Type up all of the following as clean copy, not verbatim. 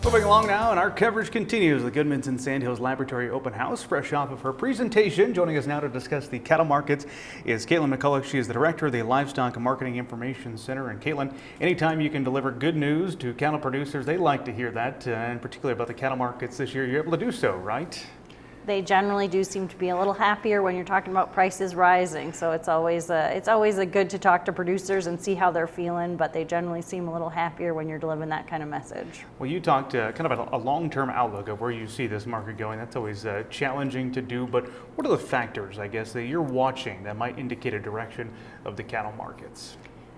Moving along now, and our coverage continues. The Goodman's in Sand Hills Laboratory Open House, fresh off of her presentation. Joining us now to discuss the cattle markets is Katelyn McCullock. She is the director of the Livestock Marketing Information Center. And Katelyn, anytime you can deliver good news to cattle producers, they like to hear that, and particularly about the cattle markets this year, you're able to do so, right? They generally do seem to be a little happier when you're talking about prices rising. So it's always a good to talk to producers and see how they're feeling, but they generally seem a little happier when you're delivering that kind of message. Well, you talked kind of about a long-term outlook of where you see this market going. That's always challenging to do, but what are the factors, I guess, that you're watching that might indicate a direction of the cattle markets?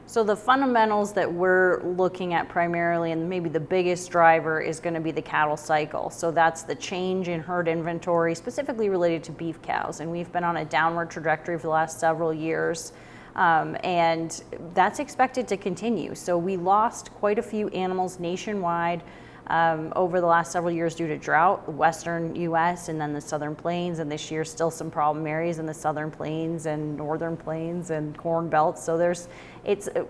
So the fundamentals that we're looking at primarily, and maybe the biggest driver, is going to be the cattle cycle. So that's the change in herd inventory, specifically related to beef cows. And we've been on a downward trajectory for the last several years, and that's expected to continue. So we lost quite a few animals nationwide over the last several years due to drought, the western U.S. and then the southern plains, and this year still some problem areas in the southern plains and northern plains and corn belts. So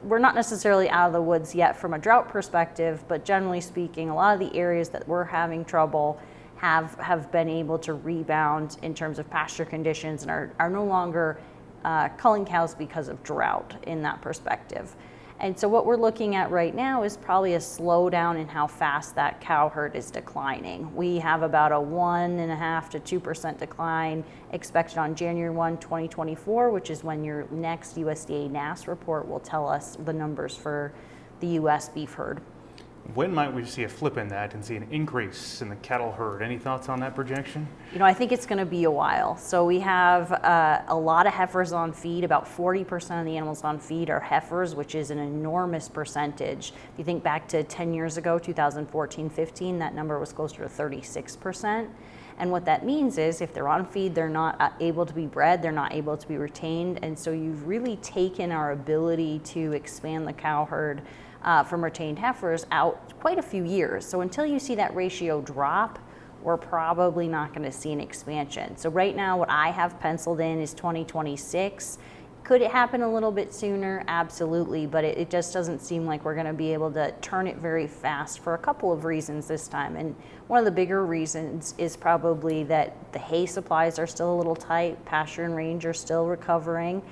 we're not necessarily out of the woods yet from a drought perspective, but generally speaking, a lot of the areas that we're having trouble have been able to rebound in terms of pasture conditions and are no longer culling cows because of drought in that perspective. And so what we're looking at right now is probably a slowdown in how fast that cow herd is declining. We have about a 1.5% to 2% decline expected on January 1, 2024, which is when your next USDA NASS report will tell us the numbers for the U.S. beef herd. When might we see a flip in that and see an increase in the cattle herd? Any thoughts on that projection? You know, I think it's going to be a while. So we have a lot of heifers on feed. About 40% of the animals on feed are heifers, which is an enormous percentage. If you think back to 10 years ago, 2014-15, that number was closer to 36%. And what that means is if they're on feed, they're not able to be bred, they're not able to be retained. And so you've really taken our ability to expand the cow herd from retained heifers out quite a few years. So until you see that ratio drop, we're probably not going to see an expansion. So right now what I have penciled in is 2026. Could it happen a little bit sooner? Absolutely, but it just doesn't seem like we're going to be able to turn it very fast for a couple of reasons this time. And one of the bigger reasons is probably that the hay supplies are still a little tight, pasture and range are still recovering,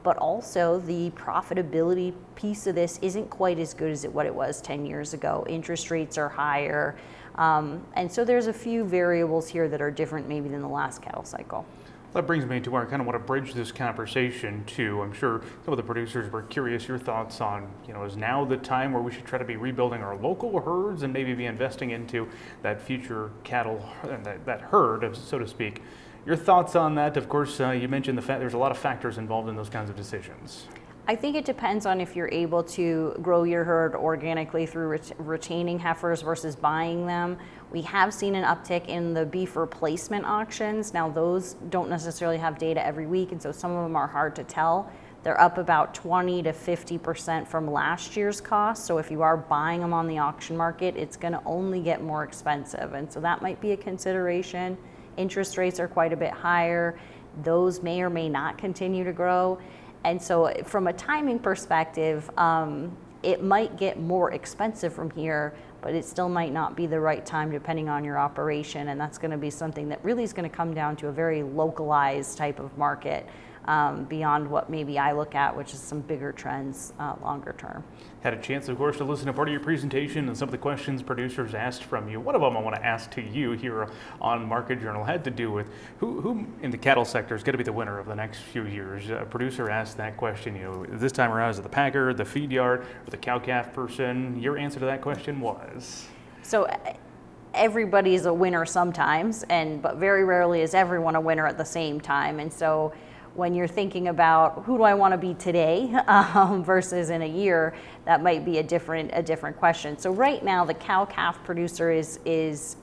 but also the profitability piece of this isn't quite as good as what it was 10 years ago. Interest rates are higher, and so there's a few variables here that are different maybe than the last cattle cycle. That brings me to where I kind of want to bridge this conversation to, I'm sure some of the producers were curious your thoughts on, is now the time where we should try to be rebuilding our local herds and maybe be investing into that future cattle, that herd, so to speak. Your thoughts on that? Of course, you mentioned there's a lot of factors involved in those kinds of decisions. I think it depends on if you're able to grow your herd organically through retaining heifers versus buying them. We have seen an uptick in the beef replacement auctions. Now those don't necessarily have data every week, and so some of them are hard to tell. They're up about 20 to 50% from last year's cost. So if you are buying them on the auction market, it's going to only get more expensive, and so that might be a consideration. Interest rates are quite a bit higher. Those may or may not continue to grow. And so from a timing perspective, it might get more expensive from here, but it still might not be the right time depending on your operation. And that's going to be something that really is going to come down to a very localized type of market beyond what maybe I look at, which is some bigger trends longer term. Had a chance, of course, to listen to part of your presentation and some of the questions producers asked from you. One of them I want to ask to you here on Market Journal had to do with who in the cattle sector is going to be the winner of the next few years. A producer asked that question, this time around, is it the packer, the feed yard, or the cow-calf person? Your answer to that question was? So everybody's a winner sometimes, but very rarely is everyone a winner at the same time. And so when you're thinking about who do I want to be today versus in a year, that might be a different question. So right now, the cow-calf producer is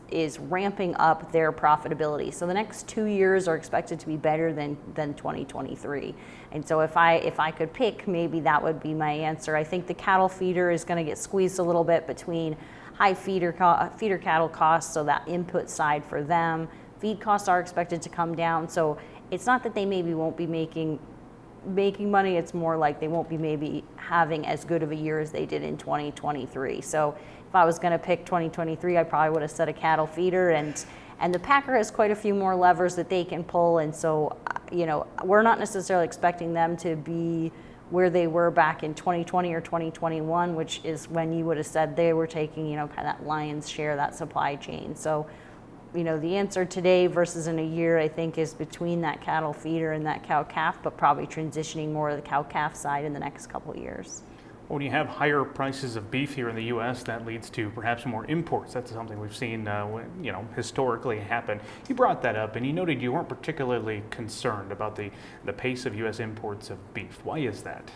ramping up their profitability. So the next 2 years are expected to be better than 2023. And so if I could pick, maybe that would be my answer. I think the cattle feeder is going to get squeezed a little bit between high feeder cattle costs, so that input side for them. Feed costs are expected to come down, so it's not that they maybe won't be making making money. It's more like they won't be maybe having as good of a year as they did in 2023. So if I was going to pick 2023, I probably would have said a cattle feeder, and the packer has quite a few more levers that they can pull. And so, we're not necessarily expecting them to be where they were back in 2020 or 2021, which is when you would have said they were taking, kind of that lion's share of that supply chain. So, the answer today versus in a year, I think, is between that cattle feeder and that cow calf, but probably transitioning more to the cow calf side in the next couple of years. When you have higher prices of beef here in the U.S., that leads to perhaps more imports. That's something we've seen, historically happen. You brought that up, and you noted you weren't particularly concerned about the pace of U.S. imports of beef. Why is that?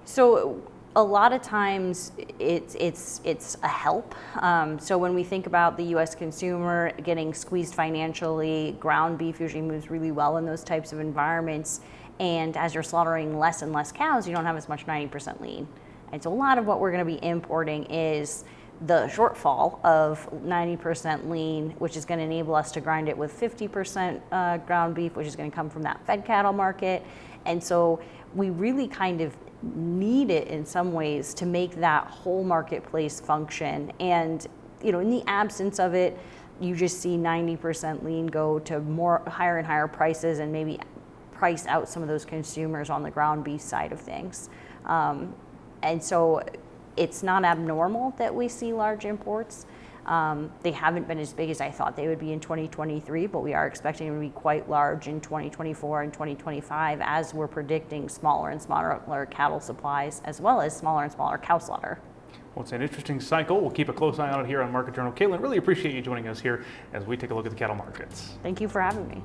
So a lot of times it's a help. So when we think about the U.S. consumer getting squeezed financially, ground beef usually moves really well in those types of environments. And as you're slaughtering less and less cows, you don't have as much 90% lean. And so a lot of what we're going to be importing is the shortfall of 90% lean, which is going to enable us to grind it with 50% ground beef, which is going to come from that fed cattle market. And so we really kind of need it in some ways to make that whole marketplace function. And, in the absence of it, you just see 90% lean go to more higher and higher prices and maybe price out some of those consumers on the ground beef side of things. And so it's not abnormal that we see large imports. They haven't been as big as I thought they would be in 2023, but we are expecting them to be quite large in 2024 and 2025 as we're predicting smaller and smaller cattle supplies as well as smaller and smaller cow slaughter. Well, it's an interesting cycle. We'll keep a close eye on it here on Market Journal. Katelyn, really appreciate you joining us here as we take a look at the cattle markets. Thank you for having me.